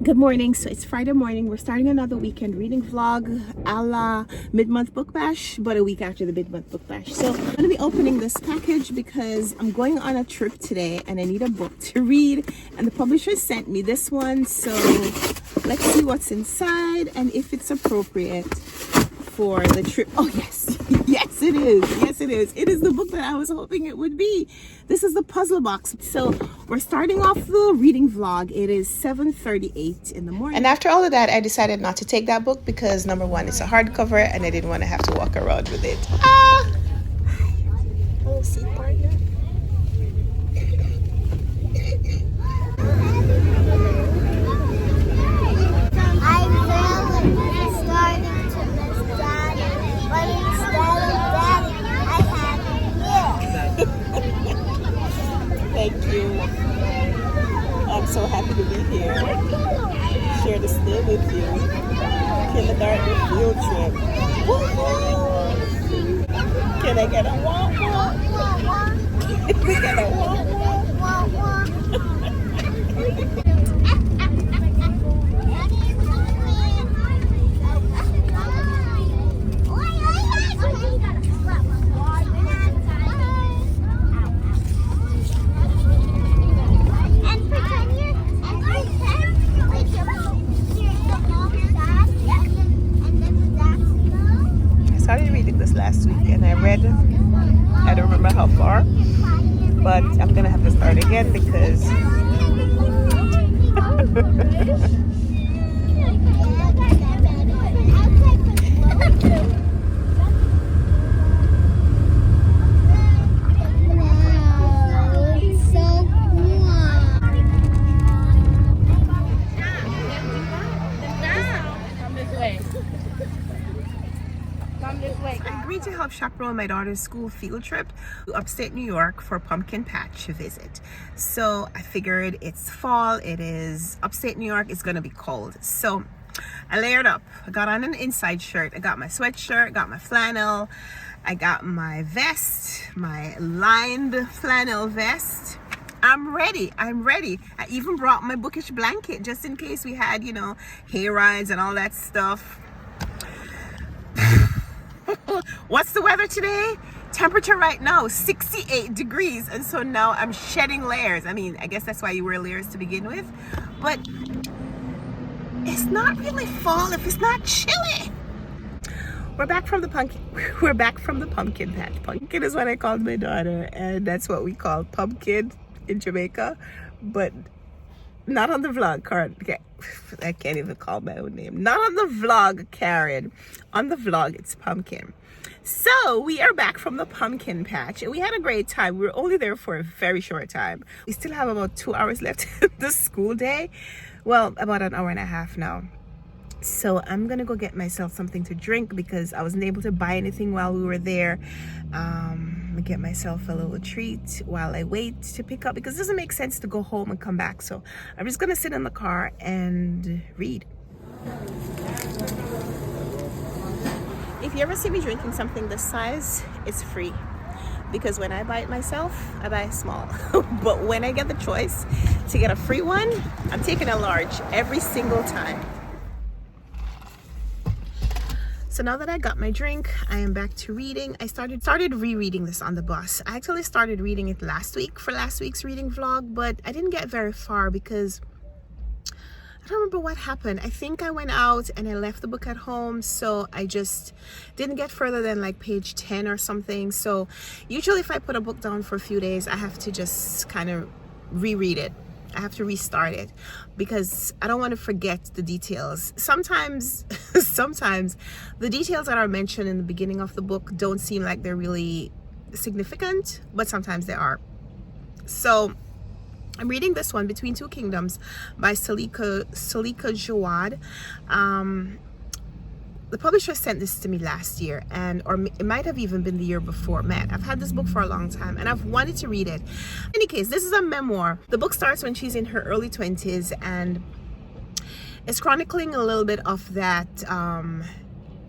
Good morning. So it's Friday morning. We're starting another weekend reading vlog a la mid-month book bash, but a week after the mid-month book bash. So I'm going to be opening this package because I'm going on a trip today and I need a book to read, and the publisher sent me this one. So let's see what's inside and if it's appropriate for the trip. Oh yes, yes it is. Yes it is. It is the book that I was hoping it would be. This is the puzzle box. So we're starting off the reading vlog. It is 7:38 in the morning. And after all of that, I decided not to take that book because number one, it's a hardcover and I didn't want to have to walk around with it. Oh, seat partner. Thank you. I'm so happy to be here. Share this day with you. Kindergarten field trip. Woo-hoo! Can I get a walk? Can we get a walk? Last week and I read, I don't remember how far, but I'm gonna have to start again because I agreed to help chaperone my daughter's school field trip to upstate New York for pumpkin patch visit. So I figured it's fall, it is upstate New York, it's gonna be cold. So I layered up. I got on an inside shirt, I got my sweatshirt, got my flannel, I got my vest, my lined flannel vest. I'm ready. I even brought my bookish blanket just in case we had, you know, hay rides and all that stuff. What's the weather today? Temperature right now 68 degrees, and so now I'm shedding layers. I mean, I guess that's why you wear layers to begin with, but it's not really fall if it's not chilly. We're back from the pumpkin patch. Pumpkin is what I called my daughter, and that's what we call pumpkin in Jamaica, but not on the vlog, Karen. I can't even call my own name. Not on the vlog, Karen. On the vlog, it's pumpkin. So we are back from the pumpkin patch and we had a great time. We were only there for a very short time. We still have about 2 hours left in the school day. Well, about an hour and a half now. So I'm gonna go get myself something to drink because I wasn't able to buy anything while we were there. Get myself a little treat while I wait to pick up because it doesn't make sense to go home and come back. So I'm just gonna sit in the car and read. If you ever see me drinking something this size, it's free. Because when I buy it myself, I buy it small. But when I get the choice to get a free one, I'm taking a large every single time. So now that I got my drink, I am back to reading. I started rereading this on the bus. I actually started reading it last week for last week's reading vlog, but I didn't get very far because I don't remember what happened. I think I went out and I left the book at home, so I just didn't get further than like page 10 or something. So usually if I put a book down for a few days, I have to just kind of reread it. I have to restart it because I don't want to forget the details. Sometimes the details that are mentioned in the beginning of the book don't seem like they're really significant, but sometimes they are. So I'm reading this one, Between Two Kingdoms by Salika Jawad. The publisher sent this to me last year, or it might have even been the year before. Man, I've had this book for a long time and I've wanted to read it. In any case, this is a memoir. The book starts when she's in her early 20s and it's chronicling a little bit of that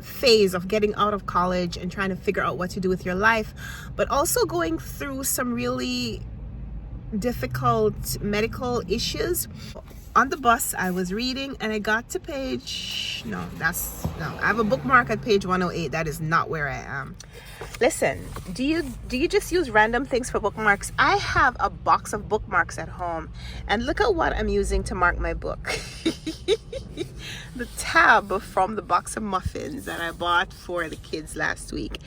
phase of getting out of college and trying to figure out what to do with your life, but also going through some really difficult medical issues. on the bus I was reading and I got to page, no, I have a bookmark at page 108. That is not where I am. Listen, do you just use random things for bookmarks? I have a box of bookmarks at home, and look at what I'm using to mark my book. The tab from the box of muffins that I bought for the kids last week.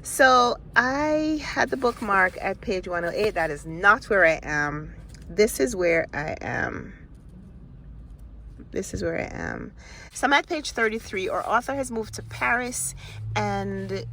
So I had the bookmark at page 108. That is not where I am. This is where I am. So I'm at page 33. Our author has moved to Paris and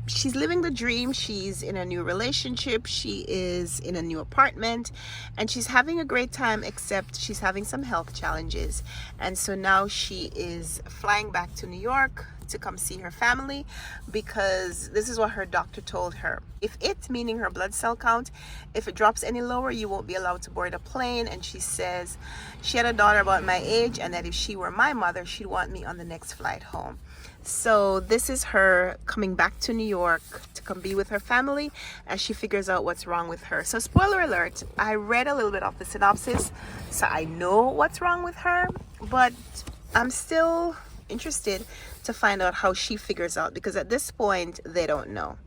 she's living the dream. She's in a new relationship. She is in a new apartment and she's having a great time, except she's having some health challenges. And so now she is flying back to New York to come see her family, because this is what her doctor told her. If it, meaning her blood cell count, if it drops any lower, you won't be allowed to board a plane. And she says she had a daughter about my age and that if she were my mother, she'd want me on the next flight home. So this is her coming back to New York to come be with her family as she figures out what's wrong with her. So spoiler alert, I read a little bit of the synopsis, so I know what's wrong with her, but I'm still interested to find out how she figures out, because at this point they don't know.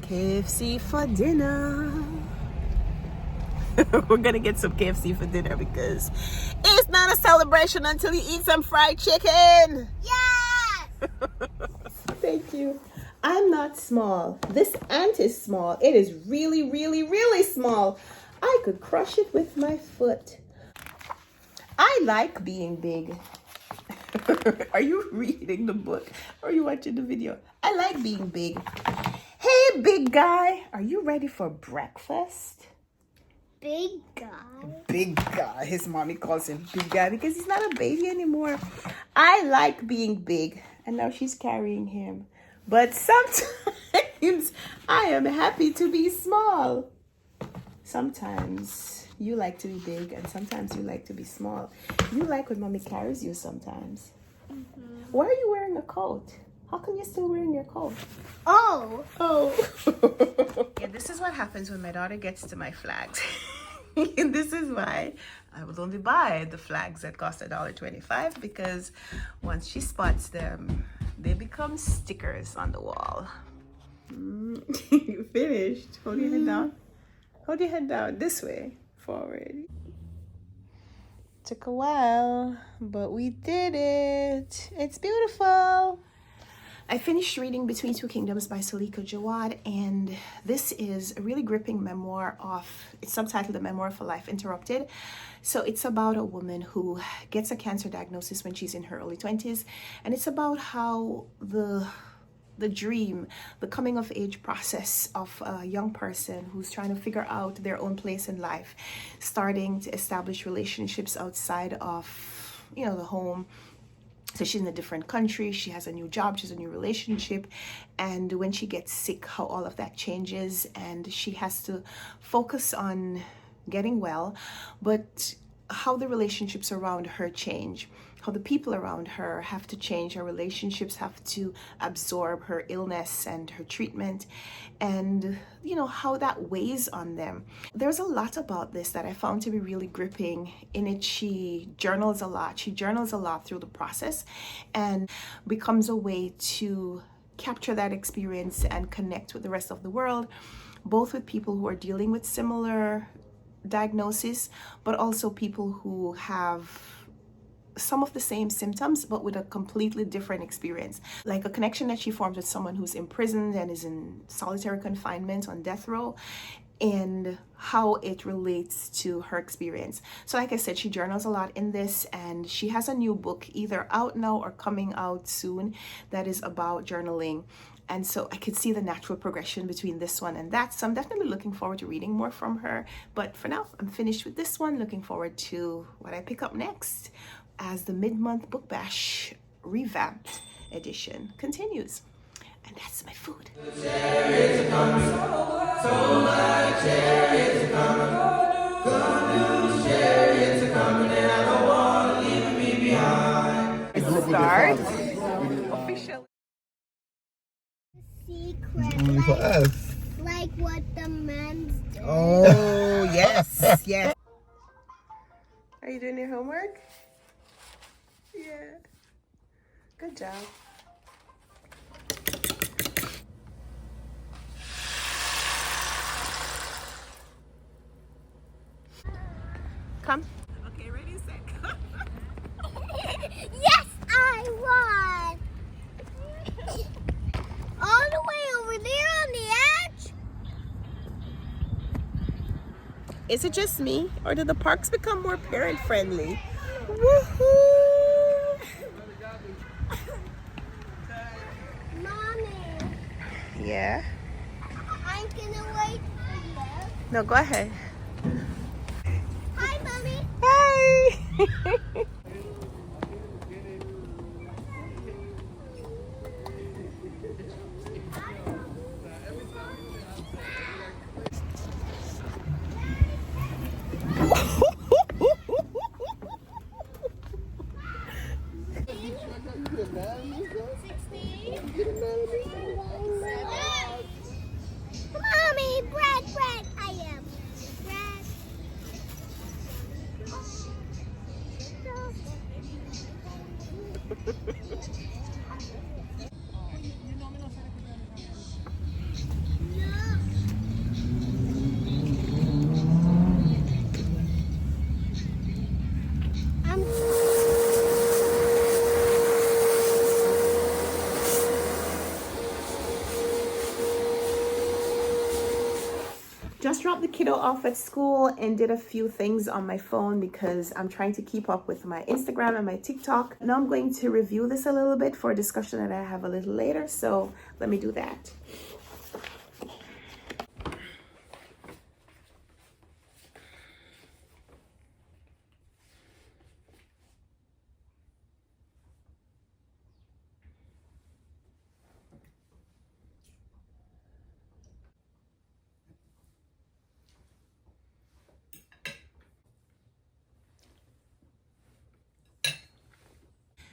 KFC for dinner. We're gonna get some KFC for dinner because it's not a celebration until you eat some fried chicken. Yes! Thank you. I'm not small. This ant is small. It is really, really, really small. I could crush it with my foot. I like being big. Are you reading the book or are you watching the video? I like being big. Hey, big guy. Are you ready for breakfast? Big guy. Big guy. His mommy calls him big guy because he's not a baby anymore. I like being big. And now she's carrying him. But sometimes I am happy to be small. Sometimes you like to be big and sometimes you like to be small. You like when mommy carries you sometimes. Mm-hmm. Why are you wearing a coat? How come you're still wearing your coat? Oh. Yeah, this is what happens when my daughter gets to my flags. And this is why I will only buy the flags that cost $1.25, because once she spots them, they become stickers on the wall. You finished. Hold your head down. Hold your head down. This way. Forward. Took a while, but we did it. It's beautiful. I finished reading Between Two Kingdoms by Salika Jawad, and this is a really gripping memoir it's subtitled A Memoir for Life Interrupted. So it's about a woman who gets a cancer diagnosis when she's in her early 20s, and it's about how the dream, the coming of age process of a young person who's trying to figure out their own place in life, starting to establish relationships outside of, the home. So she's in a different country, she has a new job, she's a new relationship, and when she gets sick, how all of that changes, and she has to focus on getting well, but how the relationships around her change, how the people around her have to change, her relationships have to absorb her illness and her treatment, and how that weighs on them. There's a lot about this that I found to be really gripping. In it, she journals a lot through the process, and becomes a way to capture that experience and connect with the rest of the world, both with people who are dealing with similar diagnosis, but also people who have some of the same symptoms but with a completely different experience, like a connection that she forms with someone who's imprisoned and is in solitary confinement on death row, and how it relates to her experience. So like I said, she journals a lot in this, and she has a new book either out now or coming out soon that is about journaling. And so I could see the natural progression between this one and that. So I'm definitely looking forward to reading more from her. But for now, I'm finished with this one. Looking forward to what I pick up next as the mid-month book bash revamped edition continues. And that's my food. Good news, chariots are coming, and I don't want to leave me behind. start officially. Secret. Only for us. Like what the men's do. Oh, yes, yes. Are you doing your homework? Yeah. Good job. Come. Okay, ready, set, go. Yes, I won. All the way over there on the edge. Is it just me, or did the parks become more parent friendly? Woohoo! Mommy, Yeah. I'm gonna wait for you. No, go ahead. Hi, Mommy. Hi. Mommy, bread, I am. Bread. Just dropped the kiddo off at school and did a few things on my phone because I'm trying to keep up with my Instagram and my TikTok. Now I'm going to review this a little bit for a discussion that I have a little later. So let me do that.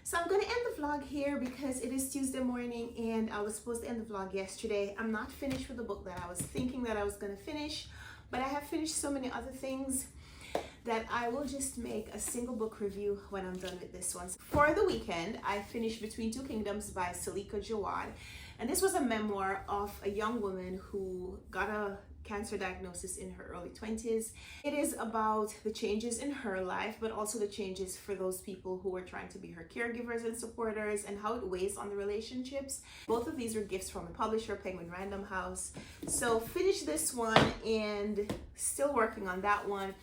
So I'm going to end the vlog here because it is Tuesday morning and I was supposed to end the vlog yesterday. I'm not finished with the book that I was thinking that I was going to finish, but I have finished so many other things that I will just make a single book review when I'm done with this one. For the weekend, I finished Between Two Kingdoms by Salika Jawad. And this was a memoir of a young woman who got a cancer diagnosis in her early 20s. It is about the changes in her life, but also the changes for those people who are trying to be her caregivers and supporters and how it weighs on the relationships. Both of these were gifts from the publisher, Penguin Random House. So finished this one and still working on that one.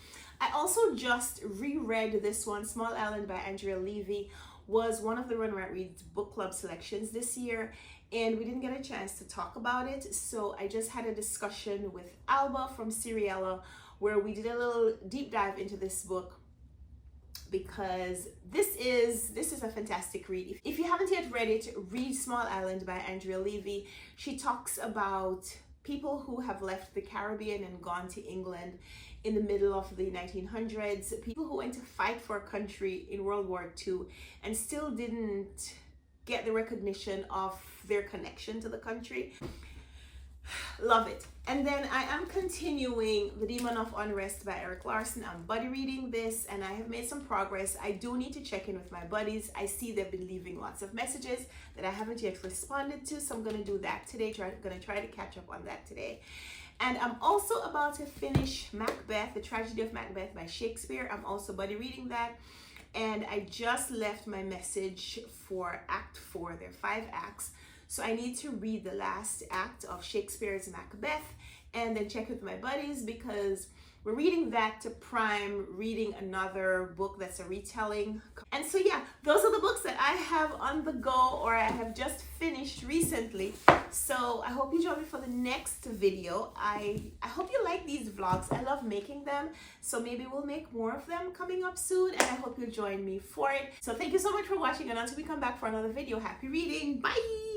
I also just reread this one, Small Island by Andrea Levy. Was one of the Run Right Reads book club selections this year, and we didn't get a chance to talk about it, so I just had a discussion with Alba from Seriella where we did a little deep dive into this book because this is a fantastic read. If you haven't yet read it, read Small Island by Andrea Levy. She talks about people who have left the Caribbean and gone to England in the middle of the 1900s, people who went to fight for a country in World War II and still didn't get the recognition of their connection to the country. Love it. And then I am continuing The Demon of Unrest by Eric Larson. I'm buddy reading this and I have made some progress. I do need to check in with my buddies. I see they've been leaving lots of messages that I haven't yet responded to, so I'm going to do that today. I'm going to try to catch up on that today. And I'm also about to finish Macbeth, The Tragedy of Macbeth by Shakespeare. I'm also buddy reading that. And I just left my message for Act 4. There are 5 acts. So I need to read the last act of Shakespeare's Macbeth and then check with my buddies because we're reading that to prime reading another book that's a retelling. And so yeah, those are the books that I have on the go or I have just finished recently. So I hope you join me for the next video. I hope you like these vlogs. I love making them. So maybe we'll make more of them coming up soon and I hope you'll join me for it. So thank you so much for watching and until we come back for another video, happy reading. Bye!